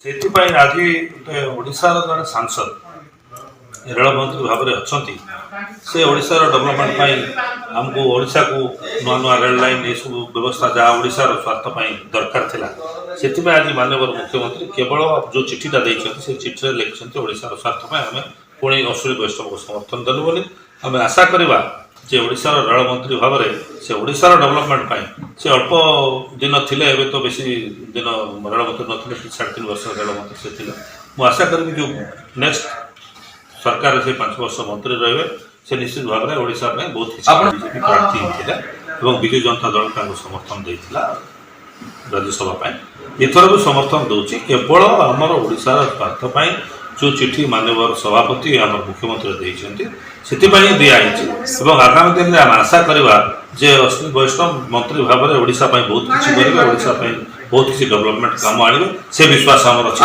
ସେଥିପାଇଁ ଆଜି ଗୋଟେ ଓଡ଼ିଶାର ଜଣେ ସାଂସଦ ରେଳମନ୍ତ୍ରୀ ଭାବରେ ଅଛନ୍ତି। ସେ ଓଡ଼ିଶାର ଡେଭଲପମେଣ୍ଟ ପାଇଁ ଆମକୁ ଓଡ଼ିଶାକୁ ନୂଆ ନୂଆ ରେଳ ଲାଇନ୍ ଏସବୁ ବ୍ୟବସ୍ଥା ଯାହା ଓଡ଼ିଶାର ସ୍ୱାର୍ଥ ପାଇଁ ଦରକାର ଥିଲା, ସେଥିପାଇଁ ଆଜି ମାନ୍ୟବର ମୁଖ୍ୟମନ୍ତ୍ରୀ କେବଳ ଯେଉଁ ଚିଠିଟା ଦେଇଛନ୍ତି ସେ ଚିଠିରେ ଲେଖିଛନ୍ତି ଓଡ଼ିଶାର ସ୍ୱାର୍ଥ ପାଇଁ ଆମେ ପୁଣି ଅଶ୍ୱିନୀ ବୈଷ୍ଣବଙ୍କୁ ସମର୍ଥନ ଦେଲୁ ବୋଲି ଆମେ ଆଶା କରିବା ଯେ ଓଡ଼ିଶାର ରେଳମନ୍ତ୍ରୀ ଭାବରେ ସେ ଓଡ଼ିଶାର ଡେଭଲପମେଣ୍ଟ ପାଇଁ ସେ ଅଳ୍ପ ଦିନ ଥିଲେ, ଏବେ ତ ବେଶୀ ଦିନ ରେଳମନ୍ତ୍ରୀ ନଥିଲେ, 3.5 ବର୍ଷ ରେଳମନ୍ତ୍ରୀ ସେ ଥିଲେ। ମୁଁ ଆଶା କରିବି ଯେଉଁ ନେକ୍ସଟ ସରକାର ସେ 5 ବର୍ଷ ମନ୍ତ୍ରୀ ରହିବେ, ସେ ନିଶ୍ଚିତ ଭାବରେ ଓଡ଼ିଶା ପାଇଁ ବହୁତ କିଛି ବିଜେପି ପ୍ରାର୍ଥୀ ଥିଲେ ଏବଂ ବିଜୁ ଜନତା ଦଳ ତାଙ୍କୁ ସମର୍ଥନ ଦେଇଥିଲା ରାଜ୍ୟସଭା ପାଇଁ। ଏଥର ବି ସମର୍ଥନ ଦେଉଛି କେବଳ ଆମର ଓଡ଼ିଶାର ସ୍ୱାର୍ଥ ପାଇଁ। ଯେଉଁ ଚିଠି ମାନ୍ୟବର ସଭାପତି ଆମର ମୁଖ୍ୟମନ୍ତ୍ରୀ ଦେଇଛନ୍ତି ସେଥିପାଇଁ ଦିଆହେଇଛି ଏବଂ ଆଗାମୀ ଦିନରେ ଆମେ ଆଶା କରିବା ଯେ ଅଶ୍ୱିନୀ ବୈଷ୍ଣବ ମନ୍ତ୍ରୀ ଭାବରେ ଓଡ଼ିଶା ପାଇଁ ବହୁତ କିଛି କରିବେ, ଓଡ଼ିଶା ପାଇଁ ବହୁତ କିଛି ଡେଭଲପମେଣ୍ଟ କାମ ଆଣିବେ, ସେ ବିଶ୍ୱାସ ଆମର ଅଛି।